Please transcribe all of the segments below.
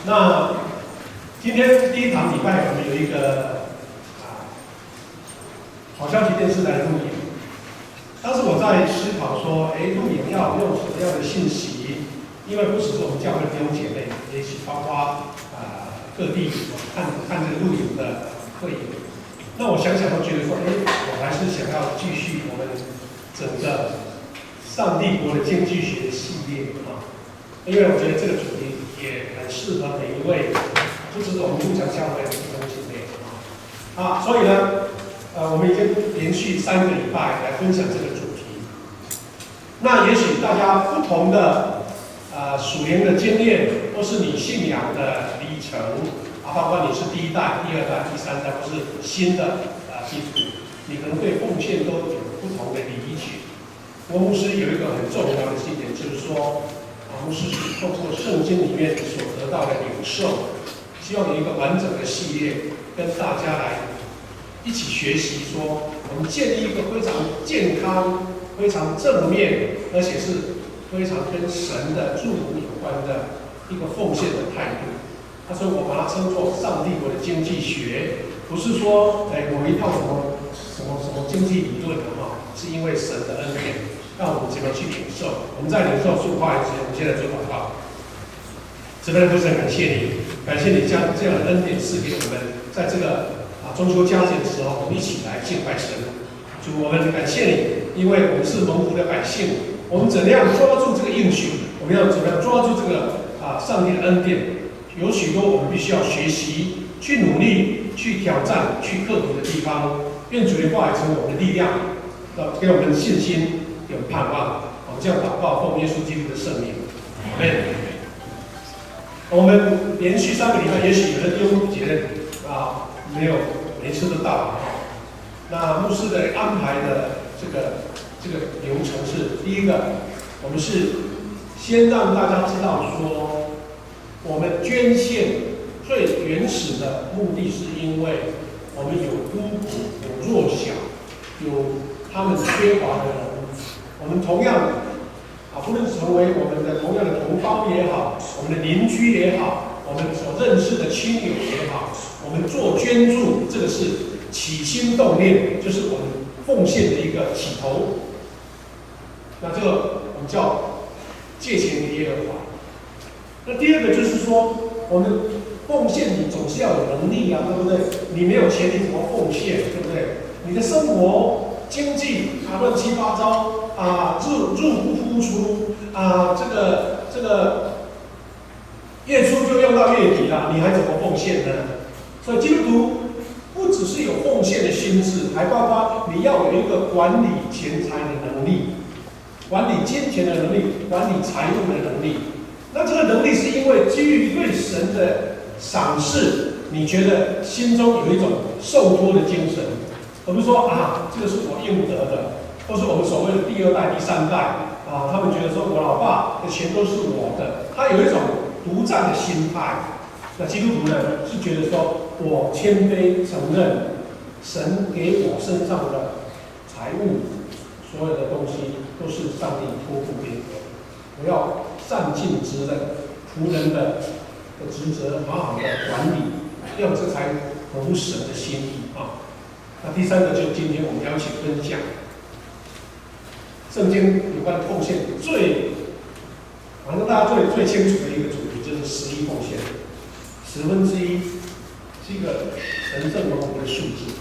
那今天第一堂礼拜，我们有一个好消息电视台的录影。当时我在思考说，录影要用什么样的信息？因为不只是我们教会弟兄姐妹，也许包括各地看这个录影的会议。那我想想都觉得说，我还是想要继续我们整个上帝国的经济学的系列因为我觉得这个主题也很适合每一位，不只是我们路强教会的弟兄姐妹所以呢，我们已经连续3个礼拜来分享这个主题。那也许大家不同的属灵的经验，或是你信仰的历程包括你是第1代、第2代、第3代，或是新的基督徒，你可能对奉献都有不同的理解。我牧师有一个很重要的信念，就是说，牧师是透过圣经里面所得到的领受，希望有一个完整的系列，跟大家来一起学习说，我们建立一个非常健康、非常正面，而且是非常跟神的祝福有关的一个奉献的态度。所以我把它称作上帝国的经济学，不是说某一套什么经济理论是因为神的恩典，让我们怎么去领受。我们在领受说话之前，我们现在做祷告。这边的父神，感谢你，感谢你将这样的恩典赐给我们，在这个中秋佳节的时候，我们一起来敬拜神。主，我们感谢你，因为我们是蒙福的百姓，我们怎样抓住这个应许？我们要怎么样抓住这个上帝的恩典？有许多我们必须要学习、去努力、去挑战、去克服的地方。愿主的话语成为我们的力量，给我们信心，给我们盼望。我们这样祷告，奉耶稣基督的圣名，阿们。我们连续3个礼拜，也许有的弟兄姐妹没有每次都到那牧师的安排的这个流程是：第一个，我们是先让大家知道说，我们捐献最原始的目的是因为我们有孤苦、有弱小、有他们缺乏的人，我们同样不论成为我们的同样的同胞也好，我们的邻居也好，我们所认识的亲友也好，我们做捐助，这个是起心动念，就是我们奉献的一个起头。那这个我们叫借钱给耶和华。那第二个就是说，我们奉献你总是要有能力对不对？你没有钱你怎么奉献，对不对？你的生活经济乱七八糟入不敷出这个月初就用到月底了，你还怎么奉献呢？所以基督徒不只是有奉献的心智，还包括你要有一个管理钱财的能力，管理金钱的能力，管理财务的能力。那这个能力是因为基于对神的赏识，你觉得心中有一种受托的精神，而不是说这个是我应得的，或是我们所谓的第2代、第3代他们觉得说我老爸的钱都是我的，他有一种独占的心态。那基督徒呢，是觉得说我谦卑承认神给我身上的财物，所有的东西都是上帝托付给我，我要善尽职任，仆人的职责好好的管理，这样这才合乎神的心意那第3个就是今天我们邀请分享圣经有关奉献反正大家最清楚的一个主题就是11奉献，1/10是一个神圣蒙福的数字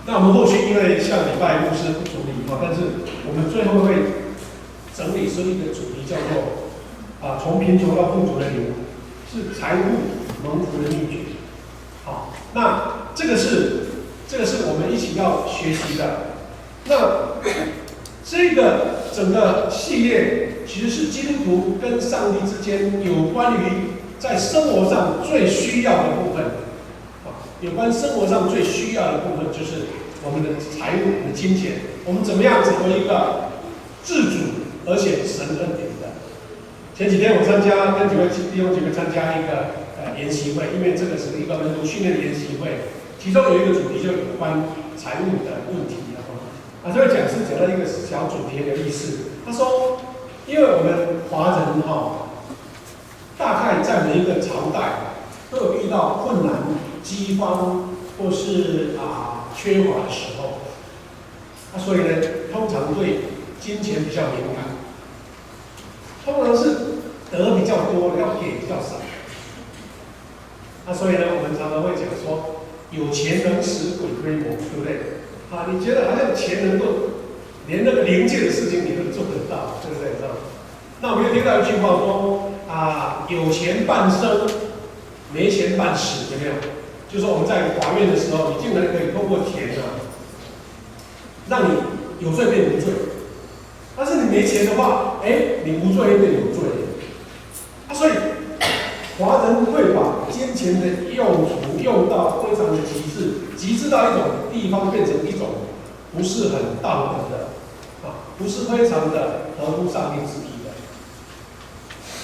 那我们后续因为下礼拜牧师不处理但是我们最后会整理出一个主题，叫做从贫穷到富足的灵，是财务蒙福的秘诀。那这个是我们一起要学习的。那这个整个系列其实是基督徒跟上帝之间有关于在生活上最需要的部分。有关生活上最需要的部分就是我们的财务、我们的金钱，我们怎么样成为一个自主而且神恩典的。前几天我跟几位弟兄姐妹参加一个研习会，因为这个是一个门徒训练的研习会，其中有一个主题就有关财务的问题这位讲师讲到一个小主题很有意思，他说，因为我们华人大概在每一个朝代都有遇到困难、饥荒或是缺乏的时候。所以呢，通常对金钱比较敏感，通常是得比较多，要给比较少。所以呢，我们常常会讲说，有钱能使鬼推磨，对不对？你觉得好像钱能够连那个零件的事情你都做得到，对不对？那我们又听到一句话说有钱办生，没钱办事，有没有？就是说我们在法院的时候，你竟然可以通过钱让你有罪变无罪，但是你没钱的话，你无罪变有罪。所以华人会把金钱的用途用到非常的极致，极致到一种地方变成一种不是很道德的不是非常的合乎上帝旨意的。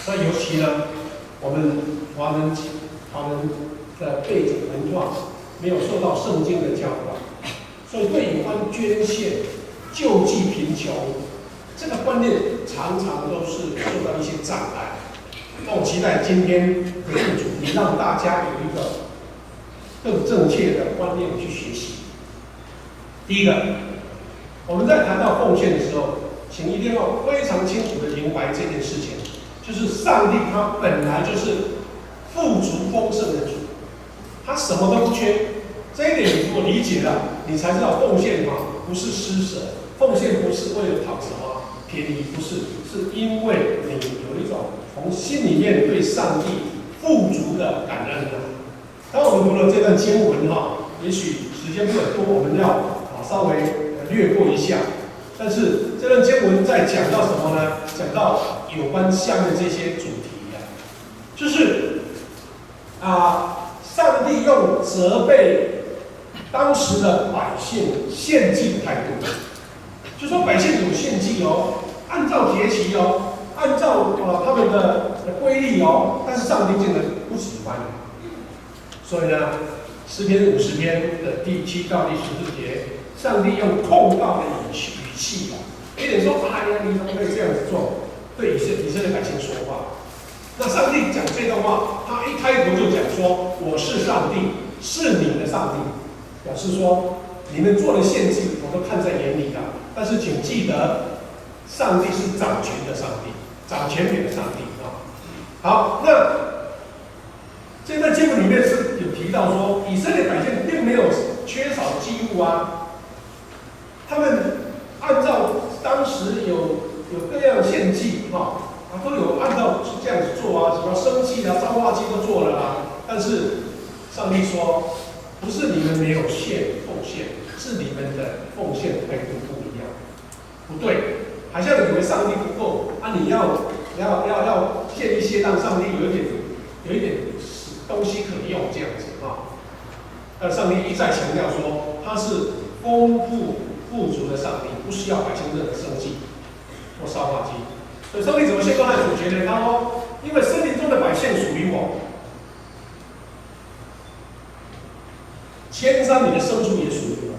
那尤其呢，我们华人的背景文化没有受到圣经的教导，所以对有关捐献、救济贫穷这个观念，常常都是受到一些障碍。那我期待今天的这个主题，让大家有一个更正确的观念去学习。第一个，我们在谈到奉献的时候，请一定要非常清楚的明白这件事情，就是上帝他本来就是富足丰盛的主，他什么都不缺。这一点你如果理解了，你才知道奉献不是施舍，奉献不是为了讨什么便宜，不是，是因为你有一种从心里面对上帝富足的感恩当我们读了这段经文也许时间不很多，我们要稍微略过一下。但是这段经文在讲到什么呢？讲到有关下面这些主题就是上帝用责备当时的百姓献祭的态度，就说百姓有献祭按照节期按照他们的规律但是上帝竟然不喜欢。所以呢，诗篇50篇的第7到第14节，上帝用控告的语气有点说你怎么可以这样子做？对以色列百姓说话。那上帝讲这段话，他一开头就讲说：“我是上帝，是你们的上帝。”表示说，你们做的献祭，我都看在眼里的。但是请记得，上帝是掌权的上帝，掌权柄的上帝好，那这段经文里面是有提到说，以色列百姓并没有缺少祭物他们按照当时有各样献祭都有按照这样子做什么生祭烧化祭都做了但是上帝说，不是你们没有奉献，是你们的奉献态度不一样，不对，好像以为上帝不够你要献一些，让上帝有一点东西可用这样子但上帝一再强调说，他是丰富足的上帝，不需要百姓任何生祭或烧化祭。所以上帝怎么宣告他的主权呢？他说：“因为生命中的百姓属于我，千山里的牲畜也属于我，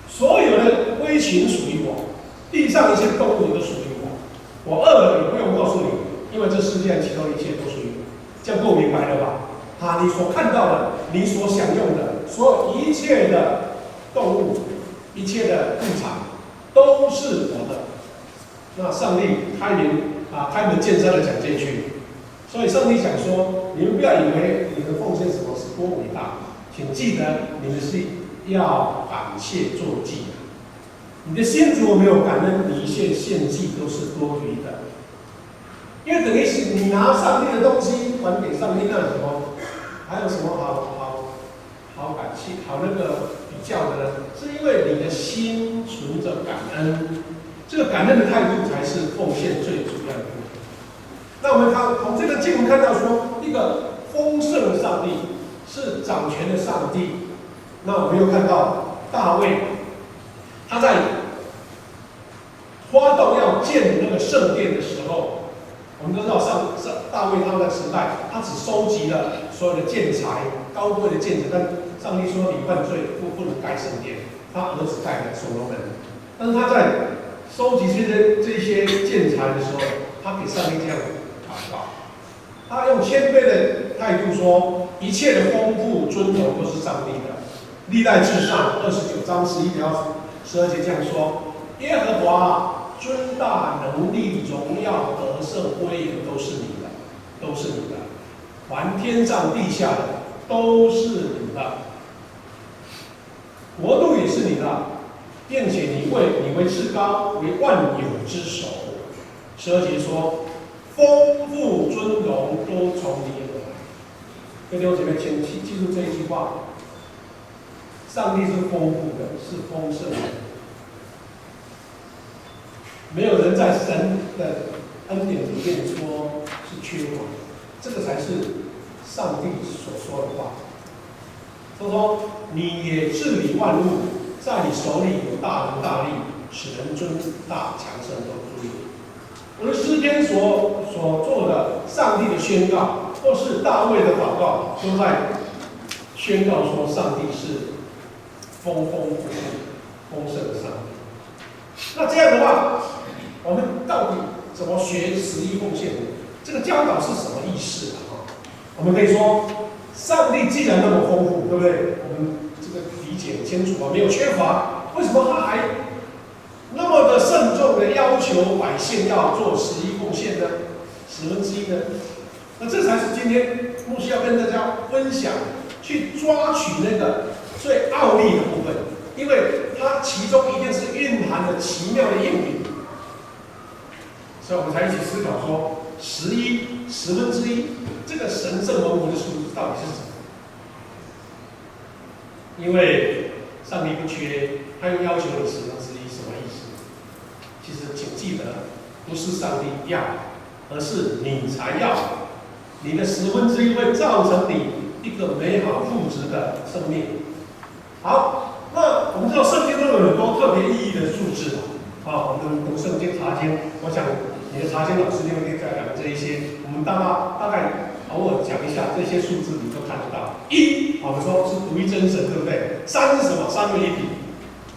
所有的飞禽属于我，地上一切动物都属于我。我饿了也不用告诉你，因为这世界上其中一切都属于我。”这样够明白了吧？你所看到的，你所享用的，所有一切的动物，一切的物产，都是我的。那上帝开门见山的讲这句，所以上帝讲说：你们不要以为你们奉献什么是多伟大，请记得你们是要感谢做祭你的心如果没有感恩，你一切献祭都是多余的。因为等于是你拿上帝的东西还给上帝，那什么还有什么好感谢、好那个比较的呢？是因为你的心存着感恩，这个感恩的态度才是奉献最主要的部分。那我们从这个经文看到说，一个丰盛的上帝是掌权的上帝。那我们又看到大卫，他在发动要建那个圣殿的时候。我们都知道大卫他们的时代，他只收集了所有的建材、高贵的建材，但上帝说你犯罪不能盖圣殿，他儿子盖的所罗门。但是他在收集这些建材的时候，他给上帝这样祷告，他用谦卑的态度说，一切的丰富尊荣都是上帝的。历代至上29章11条12节这样说：耶和华尊大能力、荣耀、得胜、威严都是你的，都是你的，凡天上地下的都是你的，国度也是你的，并且你为至高，为万有之首。12节说，丰富尊荣都从你而来。各位弟兄姐妹，请记住这一句话：上帝是丰富的，是丰盛的。没有人在神的恩典里面说是缺乏，这个才是上帝所说的话。他说：“你也治理万物，在你手里有大能大力，使人尊大强盛都足以。”我的诗篇所做的上帝的宣告，或是大卫的祷告，都在宣告说上帝是丰富、丰盛的上帝。那这样的话，我们到底怎么学11奉献？这个教导是什么意思啊？我们可以说，上帝既然那么丰富，对不对？我们这个理解很清楚啊，没有缺乏，为什么他还那么的慎重的要求百姓要做11奉献呢？1/10呢？那这才是今天牧师要跟大家分享，去抓取那个最奥秘的部分，因为它其中一定是蕴含着奇妙的应许，所以我们才一起思考说，1/10这个神圣文明的数字到底是什么？因为上帝不缺，他又要求你1/10，什么意思？其实请记得，不是上帝要，而是你才要。你的1/10会造成你一个美好富足的生命。好，那我们知道圣经中有很多特别意义的数字啊，我们读圣经查经，我想你的查经老师就会再讲这一些，我们大概偶尔讲一下这些数字，你都看得到。1，我们说是独一真神，对不对？3是什么？3位一体。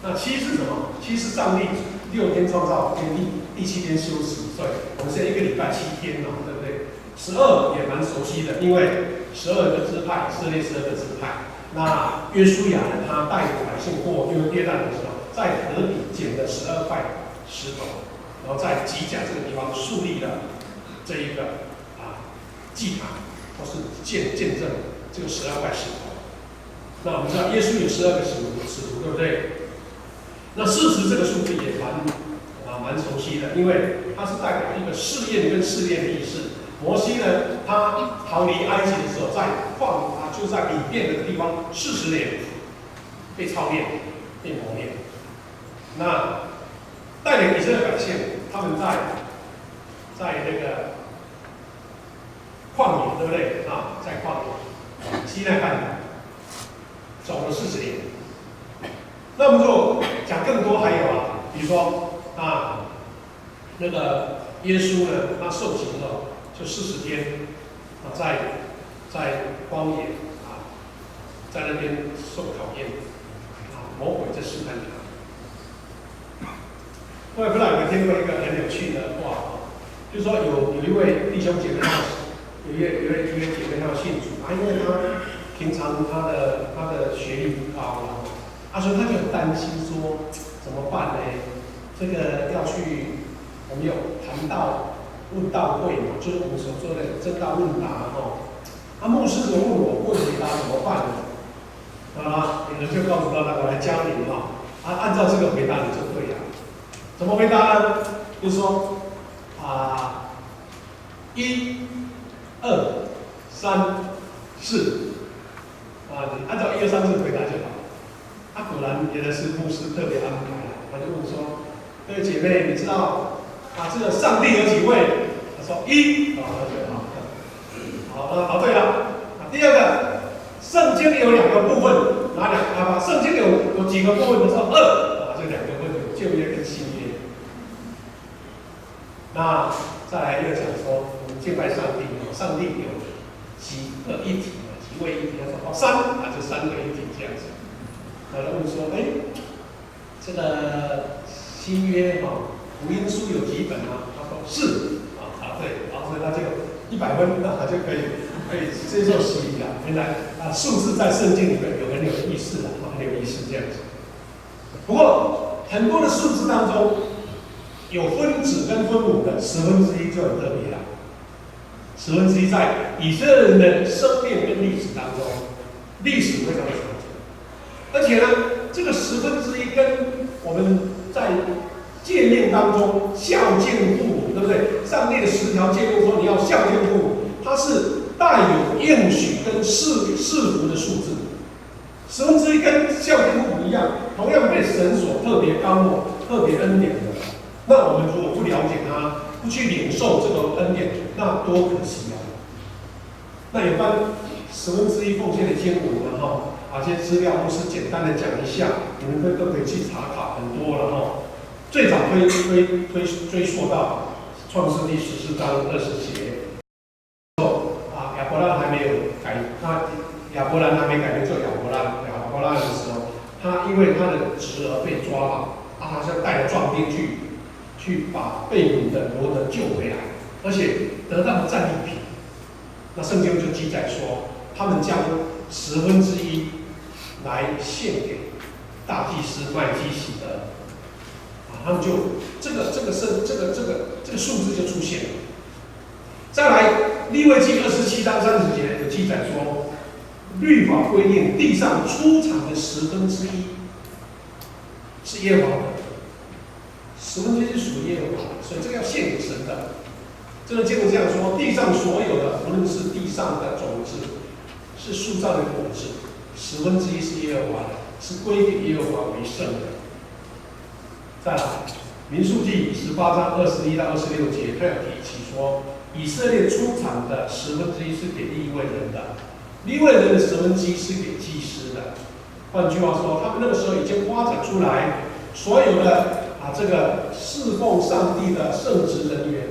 那7是什么？7是上帝6天创造天地，第7天休息，所以我们现在一个礼拜7天嘛，对不对？12也蛮熟悉的，因为12个支派，以色列12个支派。那约书亚呢，他带着百姓过约旦的时候，在河底捡了12块石头，然后在吉甲这个地方树立了这一个祭坛，或是见证这个12块石头。那我们知道耶稣有12个使徒，对不对？那40这个数字也蛮熟悉的，因为它是代表一个试验跟试炼的意思。摩西呢，他逃离埃及的时候，就在里面的地方40年被操练、被磨练。那带领以色列百姓，他们在那个旷野，对不对啊？在旷野，西奈半岛走了40年。那我们就讲更多，还有比如说那个耶稣呢，他受刑了。就40天在荒野在那边受考验魔鬼在试探他。各位不知道有没有听过一个很有趣的话就是说有一位弟兄姐妹，有一位姐妹，她要信主因为她平常她的学历不高所以她就很担心说怎么办呢？这个要去，我们有谈到。问道会嘛，就是我们所说的真道问答牧师就问我不回答怎么办呢？有人就告诉他，我来教你按照这个回答你就对了。怎么回答呢？就是说1、2、3、4你按照1、2、3、4回答就好。果然原来是牧师特别安排他就问说：“各位姐妹，你知道？”这个上帝有几位？他说1，好，对了。第二个，圣经有2个部分，哪2个？圣经有几个部分？他说2，这2个部分有旧约跟新约。那再来又讲说，我们敬拜上帝，上帝有几个一体几位一体？他说3，就3位一体这样子。然后问说，这个新约福音书有几本他说4对，所以他就100分，那就可以接受洗礼了。原来数字在圣经里面有很有意思的，很有意思这样子。不过很多的数字当中，有分子跟分母的1/10就很特别了。1/10在以色列人的生命跟历史当中，历史非常的长久。而且呢，这个1/10跟我们在诫命当中孝敬父母，对不对？上帝的10条诫命说你要孝敬父母，它是带有应许跟赐福的数字。1/10跟孝敬父母一样，同样被神所特别高抹、特别恩典的。那我们如果不了解它，不去领受这个恩典，那多可惜啊！那有关1/10奉献的经文呢，这些资料都是简单的讲一下，你们都可以去查考，很多了哈。最早追溯到创世第14章20节，亚伯兰还没有改，亚伯兰还没改名叫亚伯兰的时候，他因为他的侄儿被抓了，他就带着壮丁去把被掳的罗德救回来，而且得到了战利品。那圣经就记载说，他们将1/10来献给大祭司麦基洗德，他们就这个数字就出现了。再来，利未记27章30节有记载说，律法规定地上出产的1/10是耶和华的，1/10是属于耶和华的，所以这个要献给神的。这个经文这样说：地上所有的，无论是地上的种子，是树上的果子，1/10是耶和华的，是归给耶和华为圣的。再来，民数记18章21到26节，他有提起说，以色列出产的1/10是给利未人的，利未人的1/10是给祭司的。换句话说，他们那个时候已经发展出来，所有的这个侍奉上帝的圣职人员，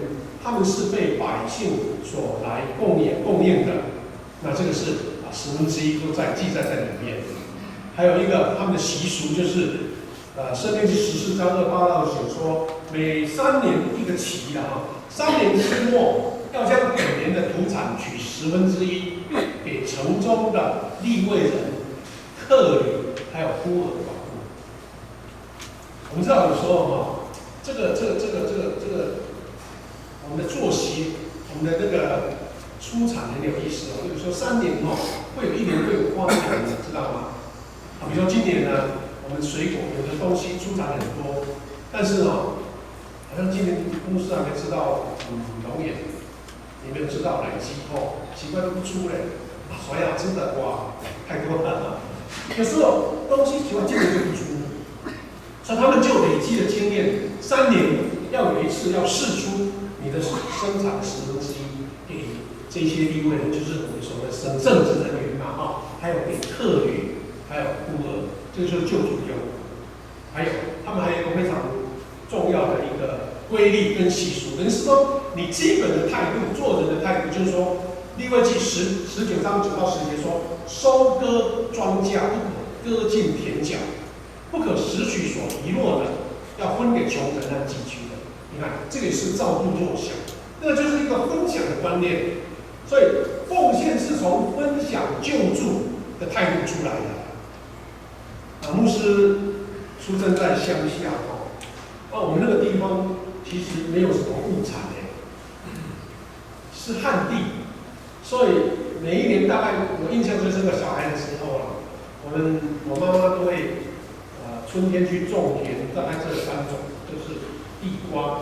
他们是被百姓所来供应的。那这个是1/10都在记载在里面。还有一个他们的习俗就是。申命记14章28到写说，每3年一个期3年之末，要将本年的土产取1/10给城中的利未人、客旅还有孤儿寡妇。我们知道有时候这个我们的作息，我们的那个出产很有意思哦。比如说3年会有1年会有荒年，你知道吗？比如说今年呢。我们水果有的东西出产很多，但是好像今年公司还没知道龙眼，也没有知道奶鸡奇怪都不出嘞，所以真的哇太多了。有时候东西奇怪今年就不出，所以他们就累积了经验，3年要有一次要试出你的生产1/10给这些利未人，就是我们所谓的正职人员还有给客旅，还有孤儿。这个就是救主用，还有他们还有一个非常重要的一个规律跟习俗，等于是说你基本的态度，做人的态度，就是说，利未记19章9到10节说，收割庄稼不可割尽田角，不可拾取所遗落的，要分给穷人和寄居的。你看，这个也是照顾弱小，那就是一个分享的观念。所以奉献是从分享救助的态度出来的。牧师出生在乡下我们那个地方其实没有什么物产是旱地，所以每一年大概我印象最深的小孩的时候我妈妈都会春天去种田，大概这3种，就是地瓜、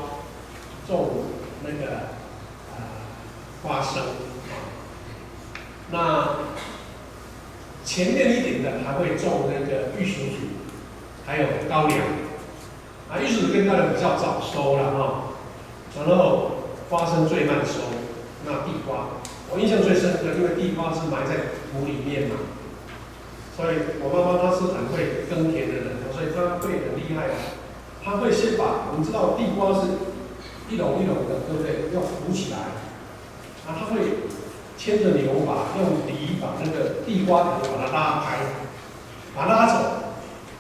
种那个花生那前面一点的还会种那个玉蜀黍，还有高粱。玉蜀黍跟高粱比较早收了然后花生最慢收。那地瓜，我印象最深刻，因为地瓜是埋在土里面嘛，所以我妈妈她是很会耕田的人，所以她会很厉害她会先把我们知道地瓜是一垄一垄的，对不对？要浮起来，她会。牵着牛把用犁把那个地瓜头把它拉开，把它拉走，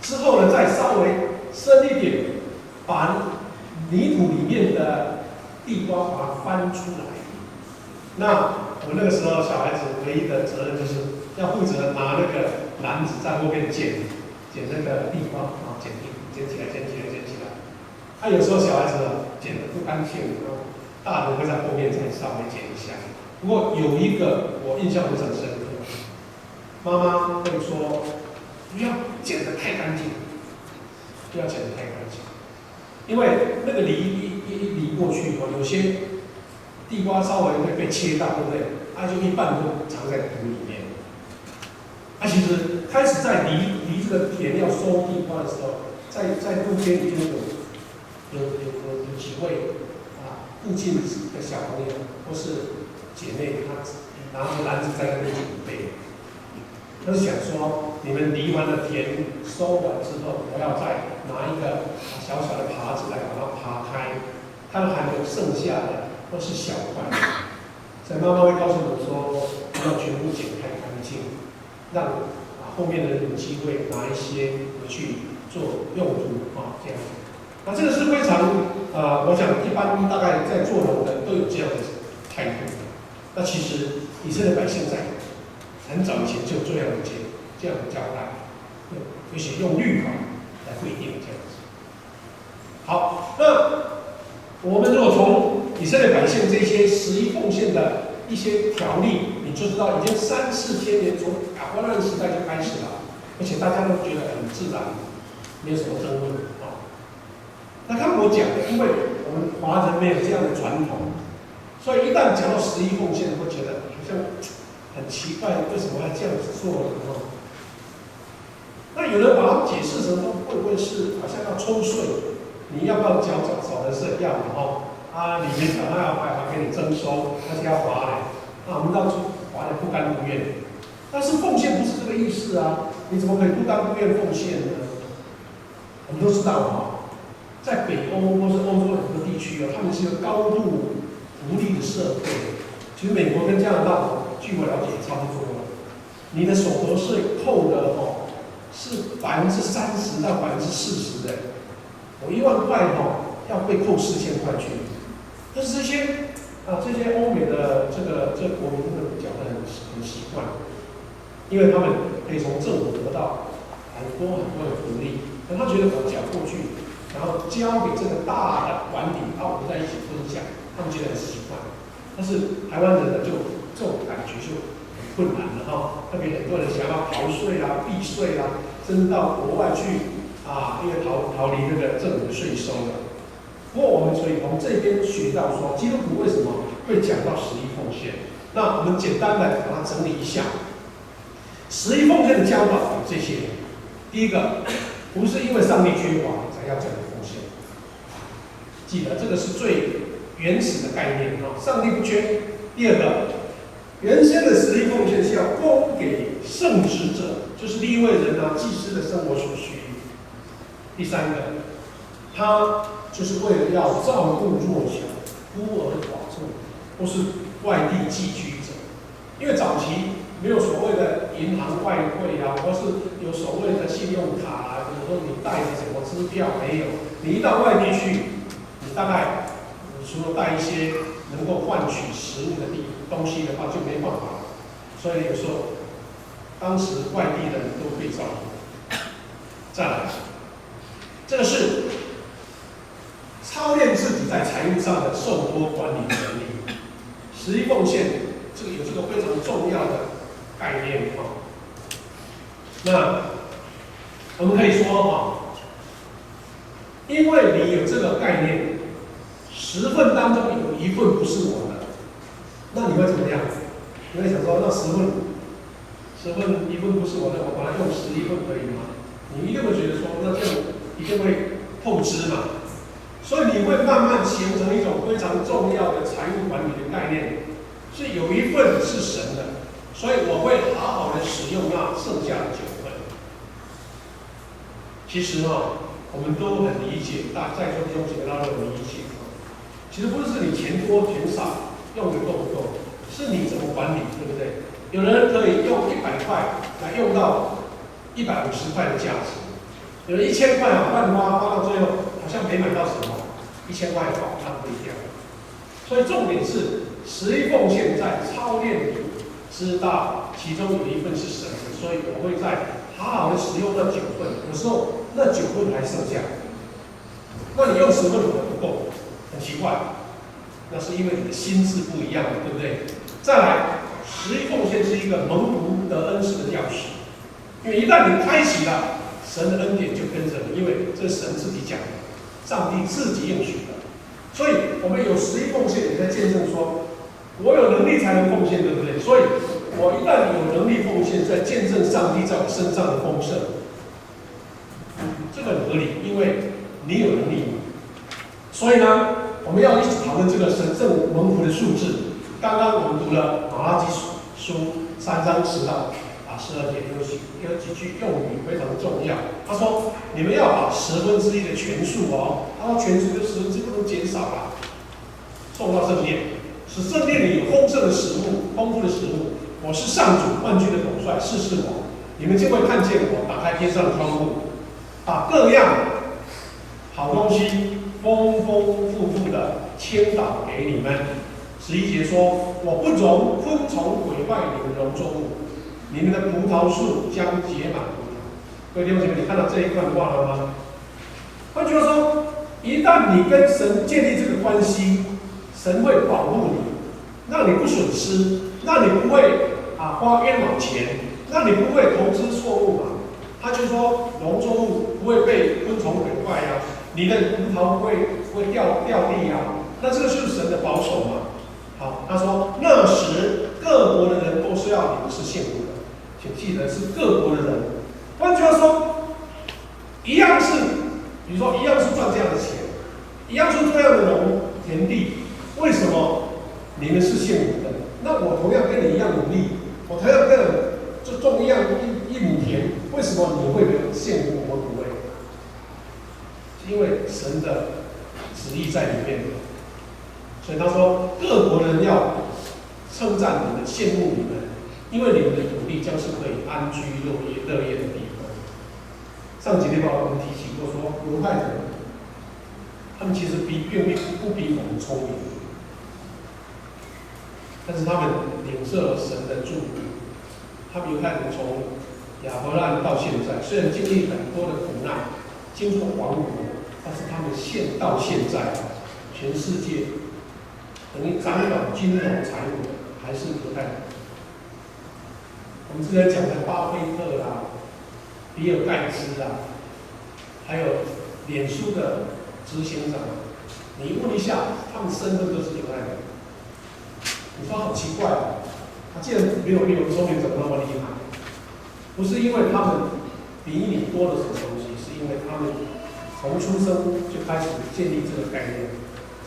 之后呢再稍微深一点，把泥土里面的地瓜把它翻出来，那我那个时候小孩子唯一的责任就是要负责拿那个篮子在后面捡那个地瓜啊，捡起来。有时候小孩子捡的不干净，大人会在后面再稍微捡一下。不过有一个我印象非常深刻，妈妈会说不要捡得太干净，不要捡得太干净，因为那个梨一梨过去有些地瓜稍微会被切到，对不对？就一半都藏在土里面。其实开始在离这个田要收地瓜的时候，在路边已经有几位附近的小朋友或是姐妹，她拿着篮子在那边准备。他是想说，你们犁完了田，收完之后，我要再拿一个小小的耙子来把它耙开，看还有剩下的都是小块。所以妈妈会告诉我说，不要全部剪开干净，让后面的人有机会拿一些回去做用途这样。那这个是非常我想一般大概在做农的都有这样的态度。那其实以色列百姓在很早以前就这样的交代，而且用律法来规定这样子。好，那我们如果从以色列百姓这些11奉献的一些条例，你就知道已经3、4千年从亚伯拉罕时代就开始了，而且大家都觉得很自然，没有什么争论那看我讲的，因为我们华人没有这样的传统，所以一旦讲到11奉献，会觉得好像很奇怪，为什么要这样子做呢？那有人把它解释成说，会不会是好像要抽税？你要不要缴少的是要的里面讲他要还给你征收，而且要罚的。那我们当初罚的不甘不愿，但是奉献不是这个意思啊！你怎么可以不甘不愿奉献呢？我们都知道在北欧或是欧洲很多地区他们是一个高度福利的社会。其实美国跟加拿大，据我了解也差不多了。你的所得税扣的是30%到40%的。我1万块要被扣4000块去。但是这些欧美的这个国民真的讲得很习惯，因为他们可以从政府得到很多的福利，但他觉得我缴过去，然后交给这个大的管理，我们在一起分享，他们觉得很习惯。但是台湾人呢，就这种感觉就很困难了特别很多人想要逃税避税真到国外去因为逃离那个政府的税收了。不过我们从这边学到说，基督徒为什么会讲到11奉献？那我们简单的把它整理一下。11奉献的教导有这些。第一个，不是因为上帝缺乏才要这样的奉献，记得这个是最原始的概念上帝不缺。第二个，原先的11奉献是要供给圣职者，就是利未人祭司的生活所需。第三个，他就是为了要照顾弱小、孤儿寡众，或是外地寄居者。因为早期没有所谓的银行外汇或是有所谓的信用卡比如说你带着什么支票没有，你一到外地去，你大概除了带一些能够换取食物的东西的话，就没办法了。所以有时候当时外地人都可以照顾。再来，这个是操练自己在财务上的受托管理能力。11奉献有这个非常重要的概念那我们可以说因为你有这个概念，10份当中有1份不是我的，那你会怎么样？你会想说，那1份不是我的，我把它用11份可以吗？你一定会觉得说，那这样一定会透支嘛。所以你会慢慢形成一种非常重要的财务管理的概念，是有1份是神的，所以我会好好的使用那剩下的9份。其实我们都很理解，在座弟兄姐妹都很理解。其实不是你钱多钱少，用的够不够，是你怎么管理，对不对？有人可以用100块来用到150块的价值，有人1000块乱花到最后好像没买到什么，1000块他不会掉。所以重点是十一奉献在操练里知道其中有一份是神的，所以我会在好好的使用那9份，有时候那9份还剩下，那你用10份可能不够，很奇怪，那是因为你的心智不一样，对不对？再来，十一奉献是一个蒙福得恩赐的钥匙，因为一旦你开启了，神的恩典就跟着你，因为这是神自己讲的，上帝自己应许的。所以我们有十一奉献，也在见证说，我有能力才能奉献，对不对？所以我一旦有能力奉献，在见证上帝在我身上的丰盛，这个很合理，因为你有能力。所以呢，我们要一起讨论这个神圣蒙福的数字。刚刚我们读了马拉基书3章10到12节，有几句用语非常重要。他说：“你们要把1/10的全数哦，他说全数就1/10不能减少了，送到圣殿，使圣殿里有丰盛的食物，丰富的食物。我是上主万军的统帅，试试我，你们就会看见我打开天上的窗户，把各样好东西丰丰富富的倾倒给你们。”11节说：“我不容昆虫毁坏你们的农作物，你们的葡萄树将结满葡萄。”各位弟兄姐妹，你看到这一段话了吗？换句话说，一旦你跟神建立这个关系，神会保护你，让你不损失，让你不会花冤枉钱，让你不会投资错误嘛。他就说农作物不会被昆虫毁坏呀，你的葡萄不会掉地呀，那这个就是神的保守嘛。好，他说那时各国的人都是要你们是幸福的，请记得是各国的人。换句话说，一样是，比如说一样是赚这样的钱，一样是这样的农田地，为什么你们是幸福的？那我同样跟你一样努力，我同样跟你就种一样一亩田，为什么你会羡慕我不会？是因为神的旨意在里面。所以他说，各国人要称赞你们、羡慕你们，因为你们的土地将是可以安居乐业的地方。上几天我们提起过说，犹太人他们其实并不比我们聪明，但是他们领受了神的祝福。他们犹太人从亚伯拉罕到现在，虽然经历很多的苦难，经过亡国，但是他们到现在，全世界等于掌管金融财务的还是犹太人。我们之前讲的巴菲特啦、比尔盖茨啦，还有脸书的执行长，你问一下，他们身份都是犹太人。你说好奇怪哦，他既然没有比我们聪明，怎么那么厉害？不是因为他们比你多了什么东西，是因为他们从出生就开始建立这个概念，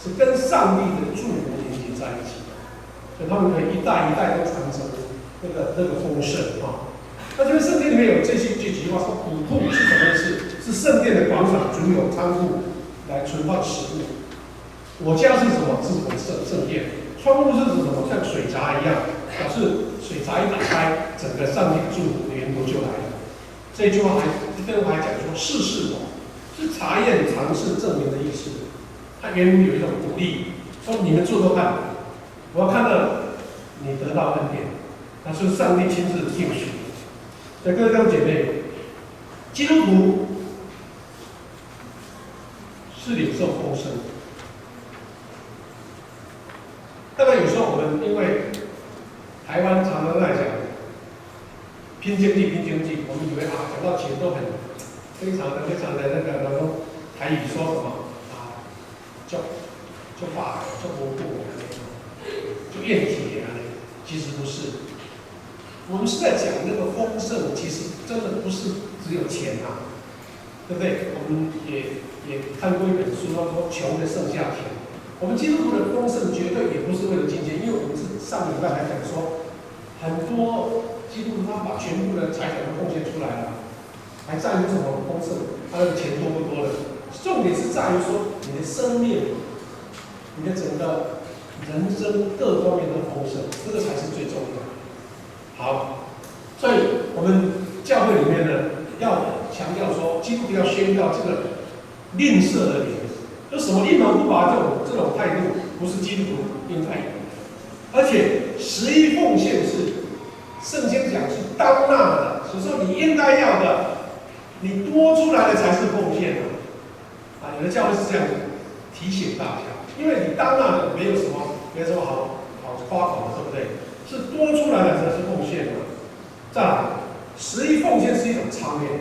是跟上帝的祝福连接在一起的，所以他们可以一代一代都传承那个丰盛啊。那这边圣经里面有这几句话说，谷库是什么意思？是圣殿的广场足有仓库来存放食物。我家是什么？是我们圣殿。窗户是指什么？像水闸一样，表示水闸一打开，整个上帝祝福的源头就来了。这句话还讲说，试试我，是查验、尝试、证明的意思。它原文有一种鼓励，说你们做做看，我要看到你得到恩典，那是上帝亲自应许。所以各位弟兄姐妹，基督徒是领受丰盛。当然，有时候我们因为台湾常常在讲拼经济，我们以为讲到钱都非常的那个，然后台语说什么就把就不顾就怨气其实不是。我们是在讲那个丰盛，其实真的不是只有钱对不对？我们也看过一本书，说穷的剩下钱。我们基督徒的丰盛绝对也不是为了金钱，因为我们是上礼拜还讲说，很多基督徒他把全部的财产都奉献出来了，还在于什么丰盛？他的钱多不多了？重点是在于说你的生命，你的整个人生各方面的丰盛，这个才是最重要的。好，所以我们教会里面呢，要强调说，基督徒要宣告这个吝啬的脸。就什么一毛不拔这种态度，不是基督徒应该有的。而且11奉献是圣经讲是当纳的，所以说你应该要的，你多出来的才是奉献啊！有的教会是这样子提醒大家，因为你当纳的没有什么好夸口的，对不对？是多出来的才是奉献的。再来，11奉献是一种操练，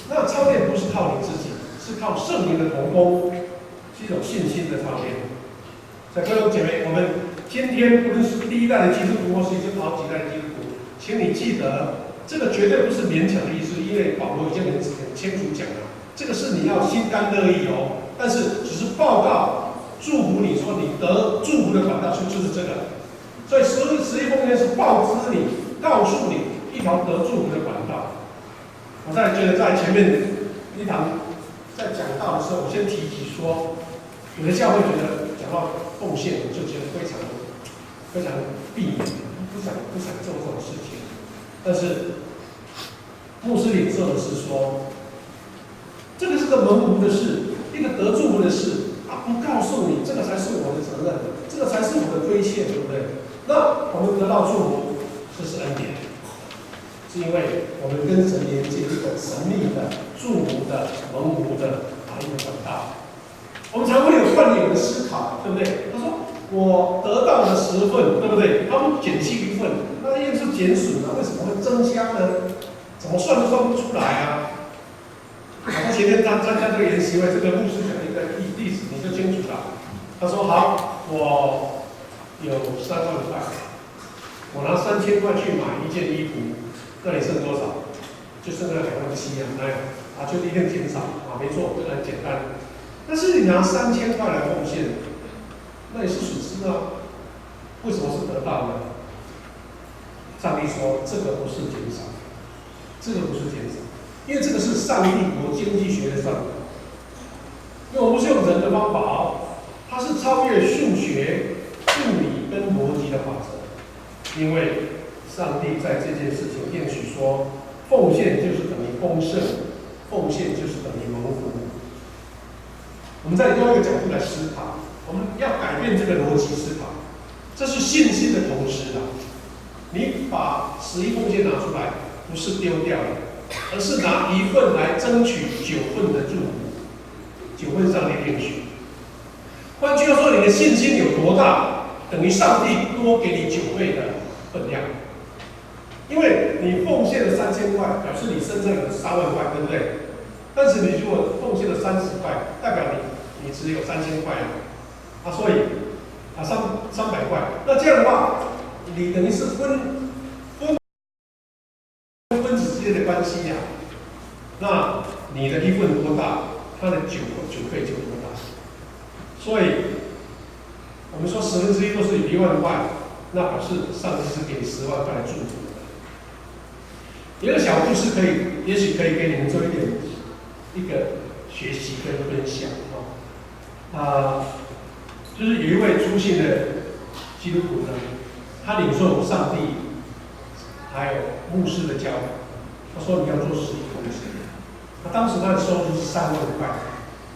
那操练不是靠你自己，是靠圣灵的同工，是一种信心的操练。所以各位姐妹，我们今天无论是第一代的基督徒，或是已经好几代的基督徒，请你记得，这个绝对不是勉强的意思，因为保罗已经很清楚讲了，这个是你要心甘乐意哦。但是只是报告、祝福你说你得祝福的管道就是这个。所以11奉献是报知你、告诉你一条得祝福的管道。我再觉得在前面一堂在讲道的时候，我先提及说，有的教会觉得讲到奉献，我就觉得非常避免，不想做这种事情。但是牧师领受的是说，这个是个蒙福的事，一个得祝福的事啊！不告诉你，这个才是我的责任，这个才是我的亏欠，对不对？那我们得到祝福，这是恩典，是因为我们跟神连接一个神秘的、祝福的、蒙福的一个管道。我们常会有惯有的思考，对不对？他说我得到了10份，对不对？他们减去1份，那又是减损啊，为什么会增加呢？怎么算都算不出来啊！他前天参加这个研习会，这个牧师讲一个例子，你就清楚了。他说好，我有3万块，我拿3000块去买一件衣服，那你剩多少？就剩下2万7啊，那啊，就一定减少啊，没错，这个很简单。但是你拿3000块来奉献，那也是损失啊。为什么是得到呢？上帝说这个不是减少，这个不是减少，因为这个是上帝国经济学的算法，因为我不是用人的方法哦，它是超越数学、物理跟逻辑的法则。因为上帝在这件事情应许说，奉献就是等于丰盛，奉献就是等于蒙福。我们再用一个角度来思考，我们要改变这个逻辑思考，这是信心的同时啊。你把11奉献拿出来，不是丢掉了，而是拿1份来争取9份的祝福，9份上帝应许。换句话说，你的信心有多大，等于上帝多给你9倍的分量。因为你奉献了3000块，表示你身上有3万块，对不对？但是你如果奉献了30块，代表你只有3000块啊，所以300块。那这样的话，你等于是分子之间的关系呀。那你的1份多大，它的9倍就多大。所以，我们说1/10都是1万块，那表示上帝是给你10万块的祝福。一个小故事也许可以给你们做一个学习跟分享就是有一位初信的基督徒呢，他领受上帝还有牧师的教导，他说你要做11奉献。他当时他的收入是3万块，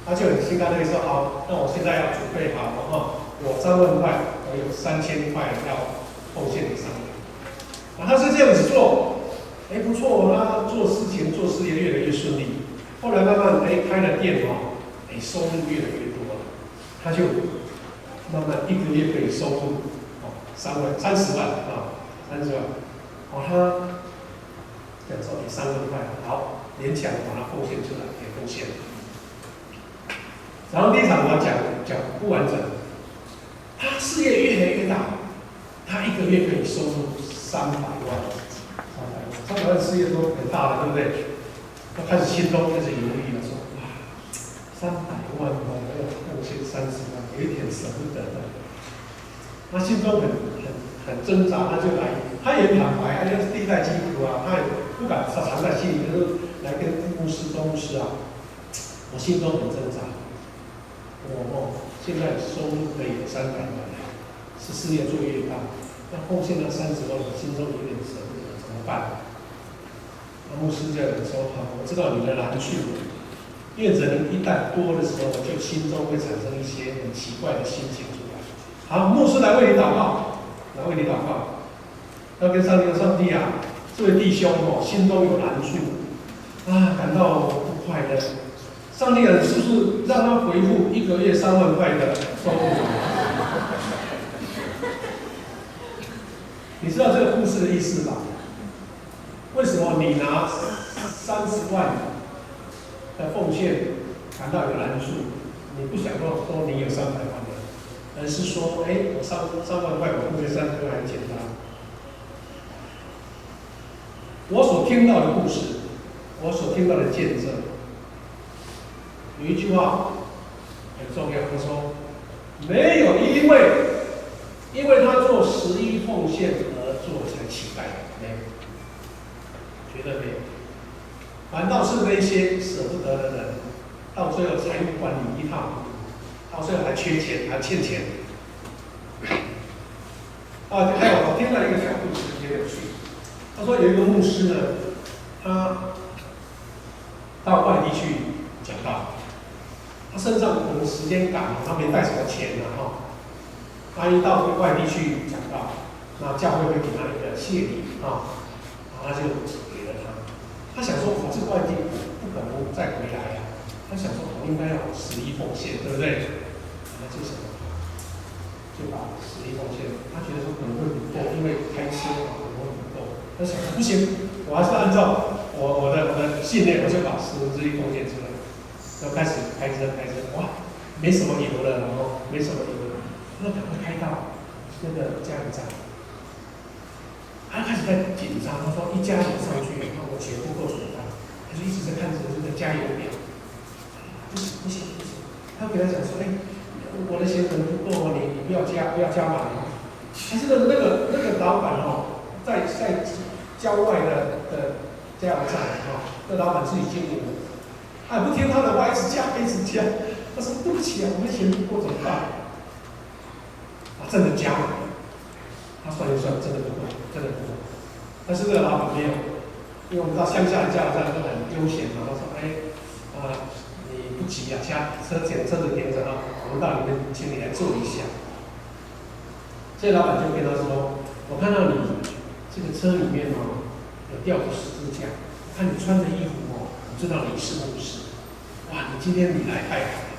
他就很心甘乐意说好，那我现在要准备好了我3万块，我有3000块要奉献给上帝。他是这样子做。不错，他做事业越来越顺利。后来慢慢开了店收入越来越多了，他就慢慢1个月可以收入30万30万。他讲说3万块，好，勉强把它奉献出来，给奉献。然后第一场我讲不完整，他事业越来越大，他1个月可以收入300万。300万事业都很大了，对不对？他开始心中开始犹豫了，说：“哇，300万要奉献30万，有一点舍不得的。”他心中很挣扎，他也坦白，他是第一代基督徒啊，他也不敢藏在心里，就是来跟牧师说：“牧师啊，我心中很挣扎，现在收入可以300万，是事业做越大，要奉献那30万，我心中有点舍不得，怎么办？”牧师这样说：“好，我知道你的难处，因为人一旦多的时候，就心中会产生一些很奇怪的心情出来。好，牧师来为你祷告，来为你祷告，要跟上帝说：上帝啊，这位弟兄哦，心中有难处啊，感到不快乐。上帝啊，是不是让他回复1个月3万块的收入？你知道这个故事的意思吧？为什么你拿30万的奉献感到有难处？你不想说你有300万的，而是说，我3万块，我奉献30万很简单。我所听到的故事，我所听到的见证，有一句话很重要，他说：没有因为他做11奉献而做成乞丐，没有，绝对没有。反倒是那些舍不得的人，到最后财务管理一塌糊涂，到最后还缺钱，还欠钱。还有我听到一个小故事，也有趣。他说有一个牧师呢，他到外地去讲道，他身上可能时间赶，他没带什么钱他一到外地去讲道，那教会会给他一个谢礼然后他就给了他。他想说，我这个外地不可能再回来他想说，我应该要11奉献，对不对？那就什么，就把11奉献。他觉得说可能会不够，因为开车可能会不够。他想说不行，我还是按照我的信念，我就把1/10奉献出来。然后开始开车，哇，没什么油了，没什么油了。那赶快开到那个加油站，他开始在紧张。他说一加油上去，我钱不够水大，他就一直在看着这个加油表。不行！他给他讲说，我的钱可能不够你不要加满还是那个老板在郊外的加油站那老板自己经营的，他也不听他的话，一直加。他说对不起我们钱不够怎么办？真的加满了，他算一算，真的不够。但是这个老板没有，因为我们到乡下的加油站都很悠闲他说你不急车子停着我们到里面请你来坐一下。这老板就跟他说：我看到你这个车里面有吊着十字架，我看你穿的衣服我知道你是牧师，哇，你今天来太好了。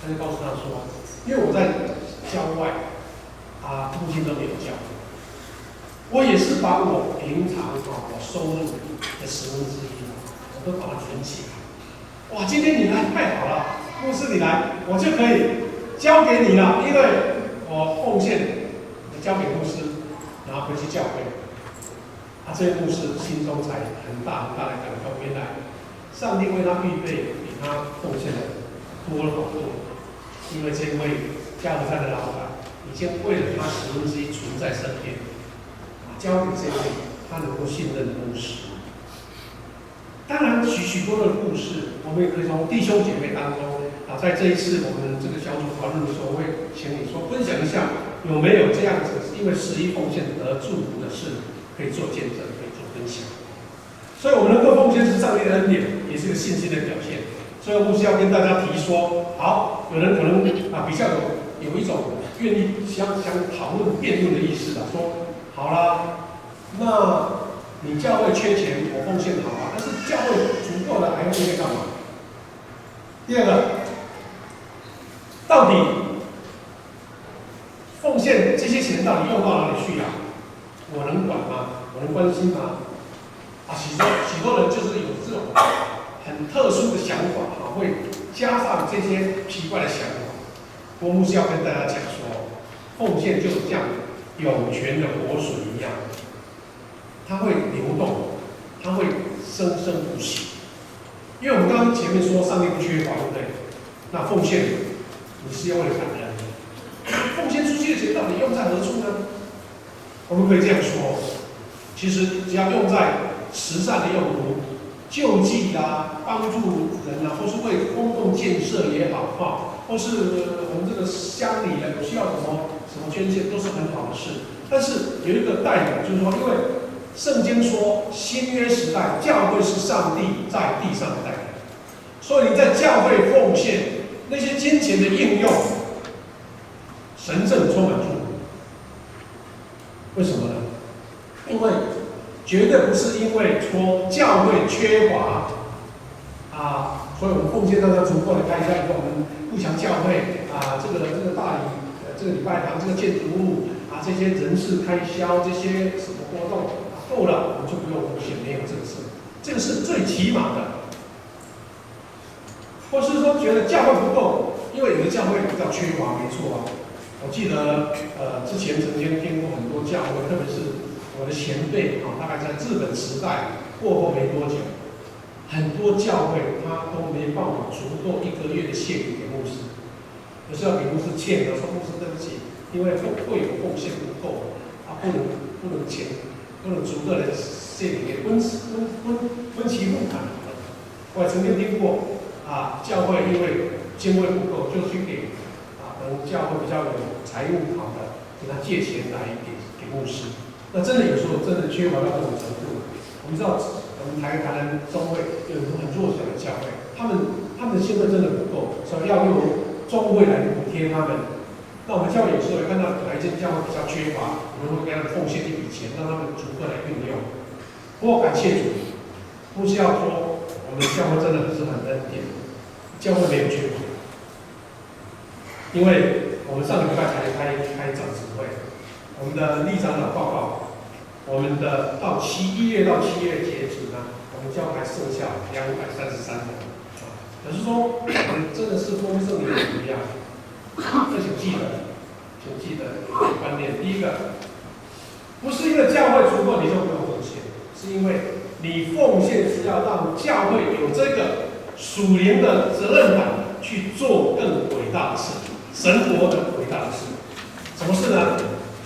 他就告诉他说，因为我在郊外附近都没有教会，我也是把我平常我收入的1/10我都把它存起来。哇，今天你来太好了，牧师你来，我就可以交给你了，因为我奉献交给牧师，然后回去教会。这位牧师心中才很大的感动，原来上帝为他预备比他奉献的多了好多，因为这位加油站的老板已经为了他1/10存在身边，交给这位他能够信任的牧师。当然，许多的故事，我们也可以从弟兄姐妹当中在这一次我们这个小组讨论的时候，我会请你说分享一下，有没有这样子因为11奉献得祝福的事，可以做见证，可以做分享。所以，我们能够奉献是上帝的恩典，也是一个信心的表现。所以，牧师要跟大家提说，好，有人可能比较有一种愿意想讨论辩论的意思说好啦，那你教会缺钱，我奉献好但是教会足够了，还要奉献干嘛？第二个，到底奉献这些钱到底用到哪里去我能管吗？我能关心吗？许多人就是有这种很特殊的想法会加上这些奇怪的想法。我牧师要跟大家讲说，奉献就像涌泉的活水一样，它会流动，它会生生不息。因为我们刚刚前面说上帝不缺乏，对不对？那奉献你是要为了感恩，奉献出去的钱到底用在何处呢？我们可以这样说，其实只要用在慈善的用途，救济帮助人或是为公共建设也好或是我们这个乡里人需要什么捐献，都是很好的事。但是有一个代表，就是说，因为圣经说新约时代教会是上帝在地上的代表，所以你在教会奉献那些金钱的应用，神圣充满祝福。绝对不是因为说教会缺乏所以我们奉献让它足够的开销，以后我们不强教会这个大礼这个礼拜堂这个建筑物这些人事开销这些什么活动够了，我们就不用奉献，没有这个事，这个是最起码的。或是说觉得教会不够，因为有的教会比较缺乏，没错我记得之前曾经听过很多教会，特别是我的前辈大概在日本时代过后没多久，很多教会他都没办法足够1个月的献给牧师，有时候给牧师欠的，说牧师对不起，因为会有奉献不够不能钱不能足够的献给分期付款。我也曾经听过教会因为经费不够，就去给可能教会比较有财务好的，给他借钱来给牧师。那真的有时候真的缺乏到这种程度。我们知道我们台南中会有很多很弱小的教会，他们的经费真的不够，所以要用中会来补贴他们。那我们教会有时候也看到哪一间教会比较缺乏，我们会给他们奉献一笔钱，让他们逐个来运用。不过感谢主，不是要说我们的教会真的是很恩典，教会没有缺乏，因为我们上个礼拜才开长执会，我们的立长老报告，我们的1月到7月截止呢，我们教会还剩下233人。可是说，我们真的是丰盛的一样，这请记得观念。第一个，不是因为教会足够你就不用奉献，是因为你奉献是要让教会有这个属灵的责任感去做更伟大的事，神国的伟大的事。什么事呢？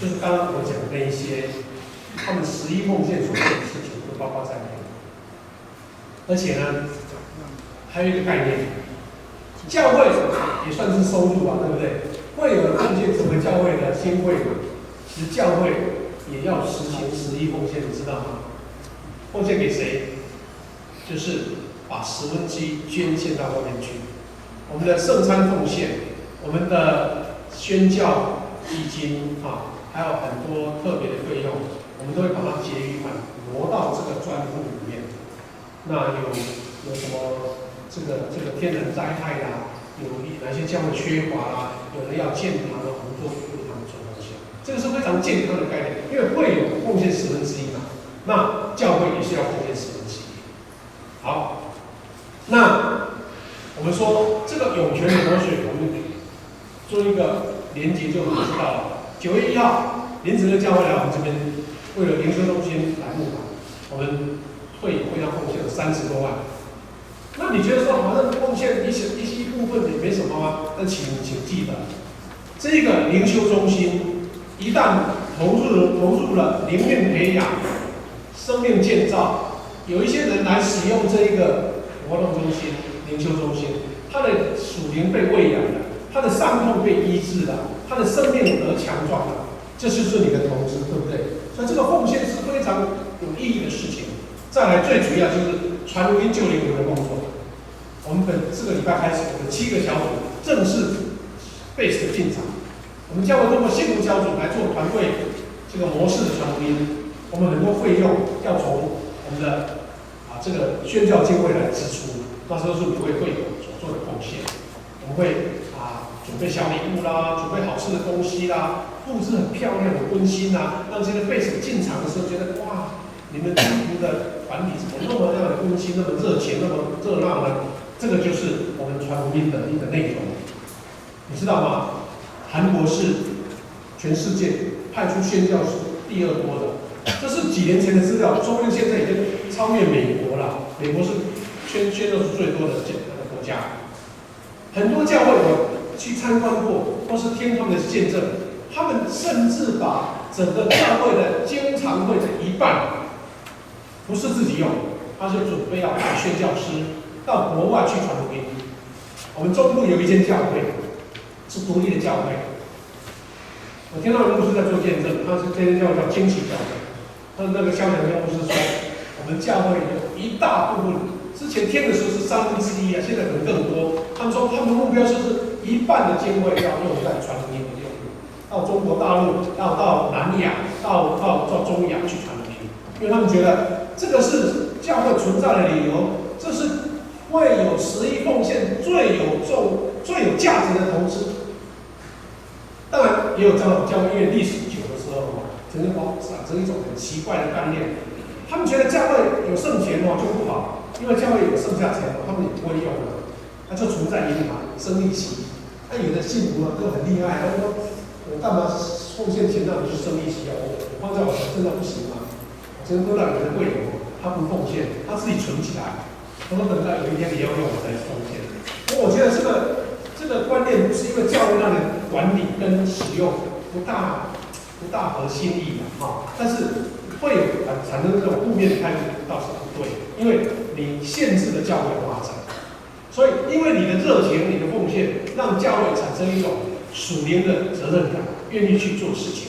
就是刚刚我讲的那一些，他们11奉献所做的事情都包括在内。而且呢，还有一个概念，教会也算是收入对不对？会有奉献成为教会的新会嘛？其实教会也要实行11奉献，你知道吗？奉献给谁？就是把1/10捐献到外面去。我们的圣餐奉献，我们的宣教基金还有很多特别的费用，我们都会把它结余款挪到这个专户里面。那有什么这个天然灾害有哪些教会缺乏有人要建堂的，我们都为他们做奉献。这个是非常健康的概念，因为会有奉献1/10嘛，那教会也是要奉献1/10。好，那我们说这个涌泉的活水，我们做一个连结就知道了。9月1号，林子乐教会来我们这边，为了灵修中心来募款，我们会要奉献了30多万。那你觉得说好像奉献一部分也没什么吗？那请记得，这个灵修中心一旦投入了灵命培养、生命建造，有一些人来使用这一个活动中心、灵修中心，他的属灵被喂养了，他的伤痛被医治了，他的生命得强壮了，这就是你的投资，对不对？所以这个奉献是非常有意义的事情。再来，最主要就是传福音救灵魂的工作。我们这个礼拜开始，我们7个小组正式base 进场。我们教会通过信徒小组来做团队这个模式的传福音，我们很多费用要从我们的这个宣教经费来支出，那时候是会友所做的贡献。我们会准备小礼物啦，准备好吃的东西啦，布置很漂亮、很温馨让这个base进场的时候觉得哇，你们信徒的团体怎么那么样的温馨，那么热情，那么热闹呢？这个就是我们传福音的一个内容，你知道吗？韩国是全世界派出宣教士第2多的，这是几年前的资料，说不定现在已经超越美国了。美国是宣教士最多的国家。很多教会我去参观过，或是听他们的见证，他们甚至把整个教会的经常会的一半，不是自己用，他是准备要派宣教师到国外去传福音。我们中部有一间教会是独立的教会，我听到牧师在做见证，他是这间教会叫惊奇教会。他那个肖强跟牧师说，我们教会有一大部分，之前填的时候是1/3现在可能更多。他们说他们目标就是1半的经费要用在传福音的用途，到中国大陆，到南亚，到中亚去传福音。因为他们觉得这个是教会存在的理由，这是会有十一奉献最有价值的投资。当然也有这种教会，因为历史久的时候曾经产生一种很奇怪的观念，他们觉得教会有剩钱就不好，因为教会有剩下钱他们也不会用了，它就存在银行生利息。那有的信徒都很厉害，他说我干嘛奉献钱让你去生利息啊？我放在我身上不行吗？我真都让你的会友，他不奉献，他自己存起来，他说等到有一天你要用我再奉献。我觉得这个观念不是因为教会那里管理跟使用不大合心意但是会有产生这种负面的态度倒是不对，因为你限制了教会的发展，所以因为你的热情、你的奉献，让教会产生一种属灵的责任感，愿意去做事情。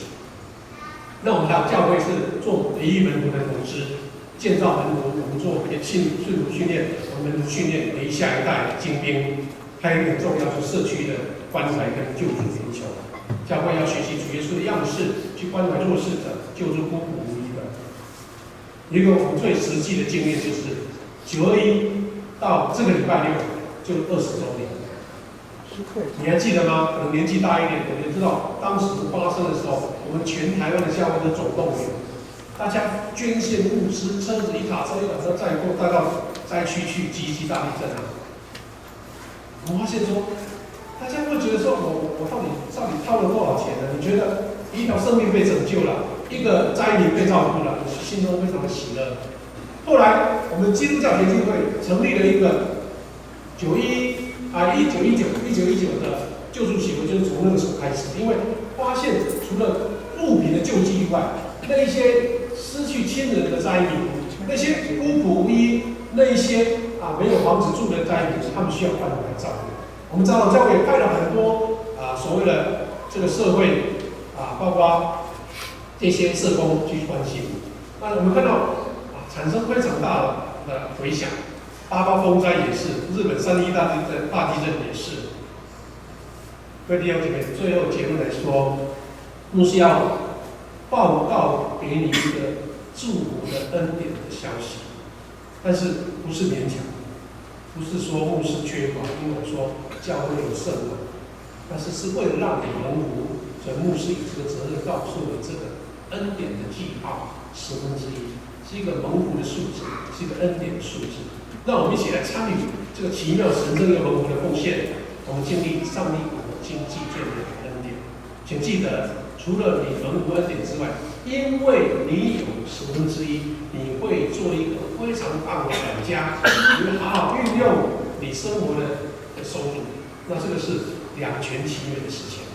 那我们还有教会是做培育门徒的同时，建造门徒，我们做信徒训练，我们训练培育下一代精兵。还有一个很重要是社区的关怀跟救助寻求，教会要学习主耶稣的样式，去关怀弱势者，救助孤苦无依的。一个我们最实际的经验就是921到这个礼拜六就20周年。你还记得吗？可能年纪大一点的人知道，当时发生的时候，我们全台湾的教会都总动员，大家捐献物资，车子一卡车载过，带到灾区去集集大地震我发现说，大家会觉得说，我到底掏了多少钱呢？你觉得一条生命被拯救了，一个灾民被照顾了，我心中非常的喜乐。后来我们基督教协进会成立了一个1919的救助协会，就是从那个时候开始，因为发现除了物品的救济以外，那一些失去亲人的灾民，那些孤苦无依，那一些没有房子住的灾民，他们需要关怀照顾。我们长老教会也派了很多所谓的这个社会包括这些社工去关心。那我们看到产生非常大的回响。88风灾也是，日本3.1大地震也是。各位弟兄姐妹，最后结论来说，牧师要报告给你一个祝福的恩典的消息，但是不是勉强，不是说牧师缺乏，因为我说教会有圣文，但是是为了让你蒙福，所以牧师以这个责任告诉你，这个恩典的记号1/10，是一个蒙福的数字，是一个恩典的数字。让我们一起来参与这个奇妙神圣又蒙福的奉献，我们经历上帝经济最美的恩典。请记得，除了你蒙福恩典之外，因为你有1/10，你会做一个非常棒的管家，你会好好运用你生活的收入，那这个是两全其美的事情。